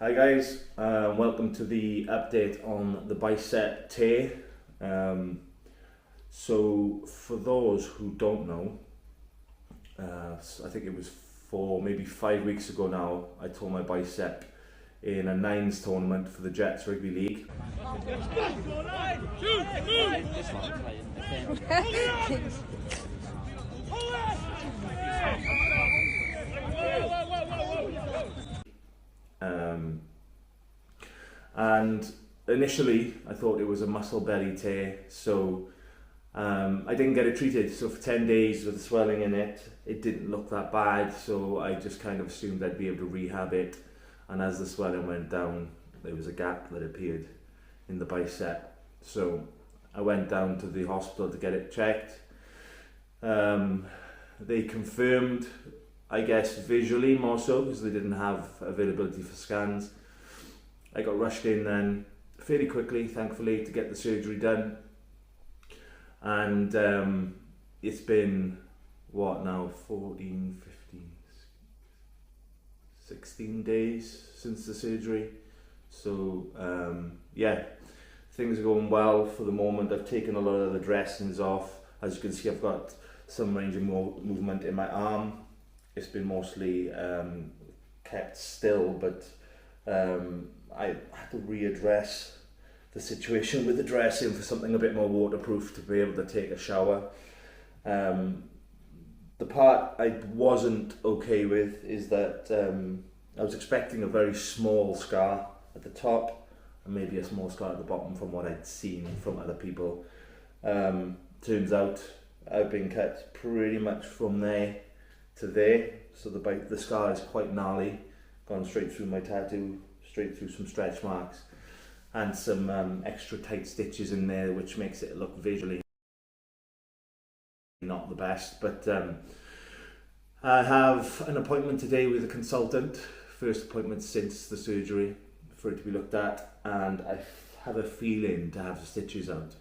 Hi guys, welcome to the update on the bicep tear. So for those who don't know, I think it was maybe 5 weeks ago now, I tore my bicep in a nines tournament for the Jets Rugby League. Um, and initially I thought it was a muscle belly tear, so I didn't get it treated. So for 10 days with the swelling in it, it didn't look that bad, so I just kind of assumed I'd be able to rehab it. And as the swelling went down, there was a gap that appeared in the bicep, so I went down to the hospital to get it checked. They confirmed, I guess visually more so, because they didn't have availability for scans. I got rushed in then fairly quickly, thankfully, to get the surgery done. And it's been, what now, 14, 15, 16 days since the surgery. So yeah, things are going well for the moment. I've taken a lot of the dressings off. As you can see, I've got some range of movement in my arm. It's been mostly kept still, but I had to readdress the situation with the dressing for something a bit more waterproof to be able to take a shower. The part I wasn't okay with is that I was expecting a very small scar at the top and maybe a small scar at the bottom from what I'd seen from other people. Turns out I've been cut pretty much from there to there, so the scar is quite gnarly, gone straight through my tattoo, straight through some stretch marks and some extra tight stitches in there, which makes it look visually not the best. But I have an appointment today with a consultant, first appointment since the surgery, for it to be looked at, and I have a feeling to have the stitches out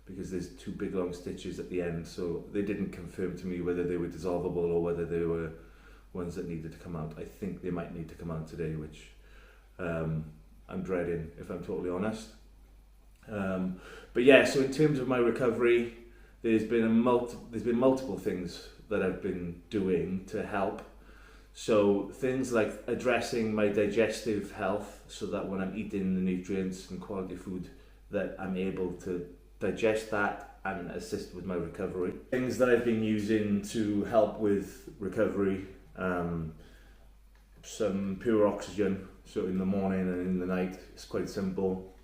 because there's two big long stitches at the end, so they didn't confirm to me whether they were dissolvable or whether they were ones that needed to come out. I think they might need to come out today, which I'm dreading, if I'm totally honest. But yeah, so in terms of my recovery, there's been multiple things that I've been doing to help. So things like addressing my digestive health, so that when I'm eating the nutrients and quality food, that I'm able to digest that and assist with my recovery. Things that I've been using to help with recovery, some pure oxygen, so in the morning and in the night. It's quite simple.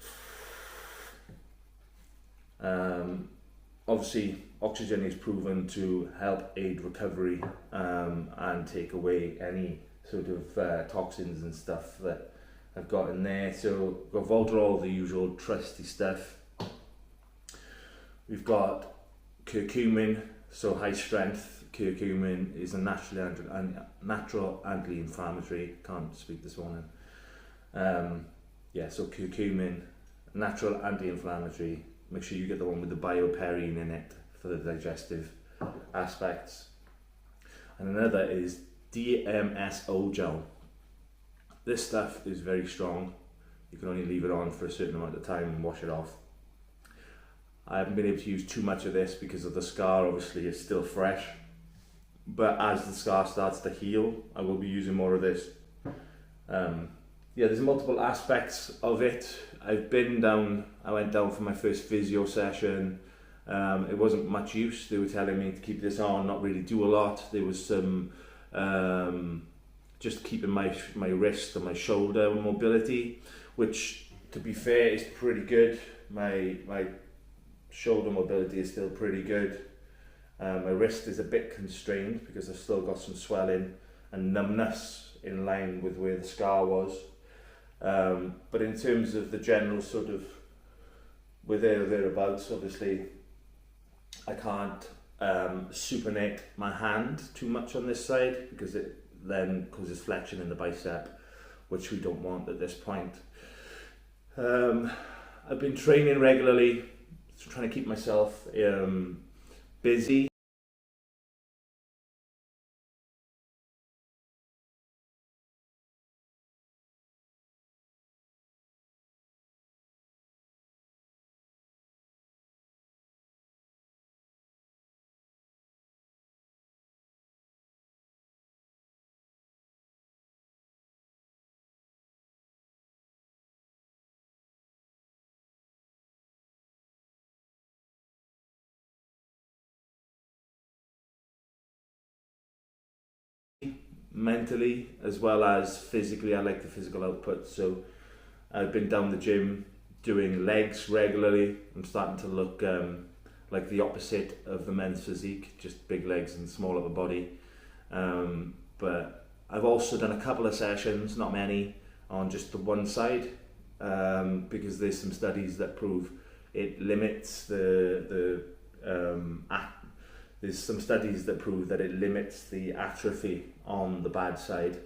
Obviously oxygen is proven to help aid recovery and take away any sort of toxins and stuff that I've got in there. So we've got Voltarol, the usual trusty stuff. We've got curcumin, so high strength curcumin is a natural anti-inflammatory. Can't speak this morning. Yeah, so curcumin, natural anti-inflammatory. Make sure you get the one with the bioperine in it for the digestive aspects. And another is DMSO gel. This stuff is very strong. You can only leave it on for a certain amount of time and wash it off. I haven't been able to use too much of this because of the scar. Obviously it's still fresh, but as the scar starts to heal, I will be using more of this. Yeah, there's multiple aspects of it. I went down for my first physio session. It wasn't much use. They were telling me to keep this on, not really do a lot. There was some just keeping my wrist and my shoulder mobility, which to be fair is pretty good. My shoulder mobility is still pretty good. My wrist is a bit constrained because I've still got some swelling and numbness in line with where the scar was. But in terms of the general sort of thereabouts, obviously I can't supinate my hand too much on this side because it then causes flexion in the bicep, which we don't want at this point. I've been training regularly, trying to keep myself busy. mentally as well as physically. I like the physical output, so I've been down the gym doing legs regularly. I'm starting to look like the opposite of the men's physique, just big legs and small upper body. But I've also done a couple of sessions, not many, on just the one side, because there's some studies that prove it limits there's some studies that prove that it limits the atrophy on the bad side.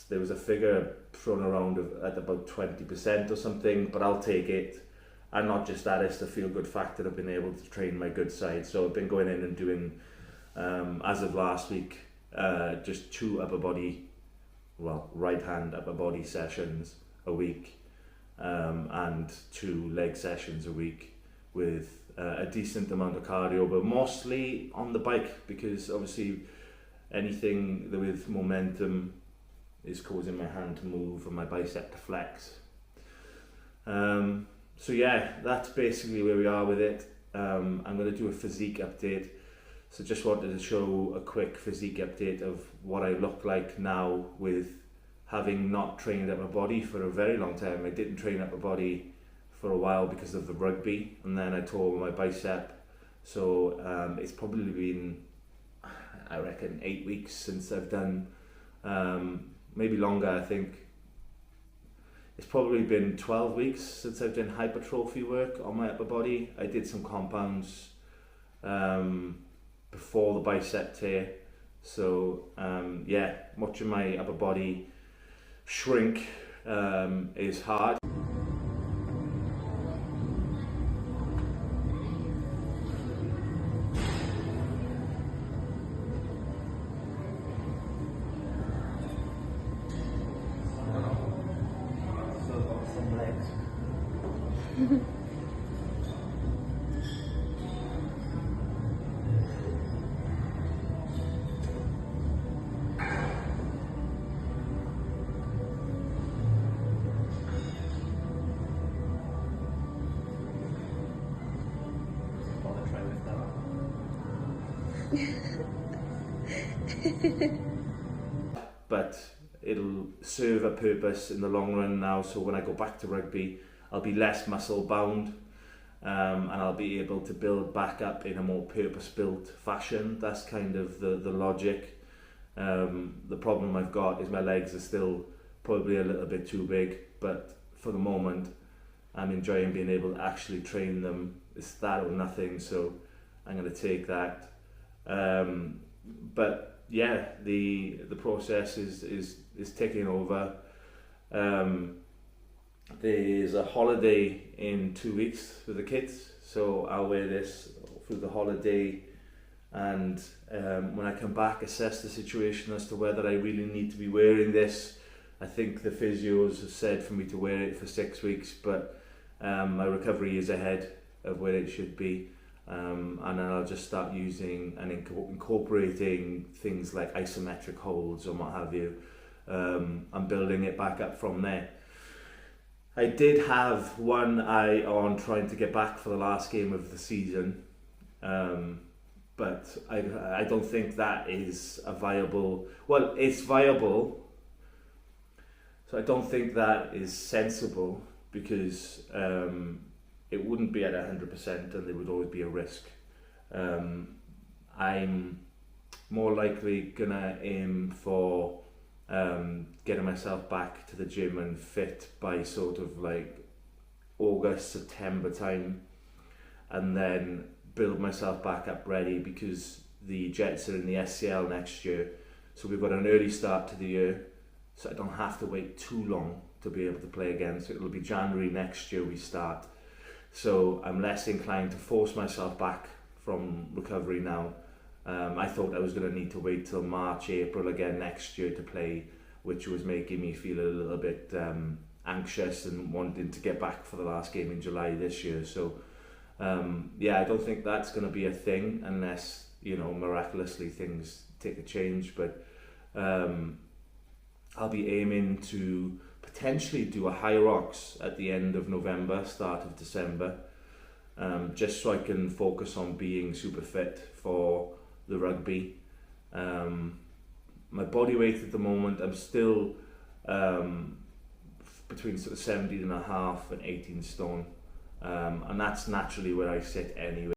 There was a figure thrown around at about 20% or something, but I'll take it. And not just that, it's the feel-good factor of being able to train my good side. So I've been going in and doing, as of last week, just 2 upper body, right hand upper body sessions a week, and 2 leg sessions a week with a decent amount of cardio, but mostly on the bike, because obviously anything with momentum is causing my hand to move and my bicep to flex. So yeah, that's basically where we are with it. I'm going to do a physique update. So just wanted to show a quick physique update of what I look like now with having not trained up my body for a very long time. I didn't train up my body for a while because of the rugby, and then I tore my bicep. So it's probably been, I reckon, 8 weeks since I've done, maybe longer. I think it's probably been 12 weeks since I've done hypertrophy work on my upper body. I did some compounds before the bicep tear. So yeah, watching my upper body shrink is hard. But it'll serve a purpose in the long run now, so when I go back to rugby I'll be less muscle bound, and I'll be able to build back up in a more purpose-built fashion. That's kind of the logic. The problem I've got is my legs are still probably a little bit too big, but for the moment I'm enjoying being able to actually train them. It's that or nothing, so I'm going to take that. But yeah, the process is taking over. There's a holiday in 2 weeks for the kids, so I'll wear this through the holiday, and when I come back, assess the situation as to whether I really need to be wearing this. I think the physios have said for me to wear it for 6 weeks, but my recovery is ahead of where it should be. And then I'll just start using and incorporating things like isometric holds and what have you, and building it back up from there. I did have one eye on trying to get back for the last game of the season, but I don't think that is a viable, well, it's viable, so I don't think that is sensible, because it wouldn't be at 100% and there would always be a risk. I'm more likely gonna aim for getting myself back to the gym and fit by sort of like August, September time, and then build myself back up ready, because the Jets are in the SCL next year, so we've got an early start to the year, so I don't have to wait too long to be able to play again. So it'll be January next year we start. So I'm less inclined to force myself back from recovery now. I thought I was going to need to wait till March, April again next year to play, which was making me feel a little bit anxious and wanting to get back for the last game in July this year. So yeah, I don't think that's going to be a thing unless, you know, miraculously things take a change. But I'll be aiming to potentially do a high rocks at the end of November, start of December, just so I can focus on being super fit for the rugby. My body weight at the moment, I'm still between sort of 17 and a half and 18 stone, and that's naturally where I sit anyway.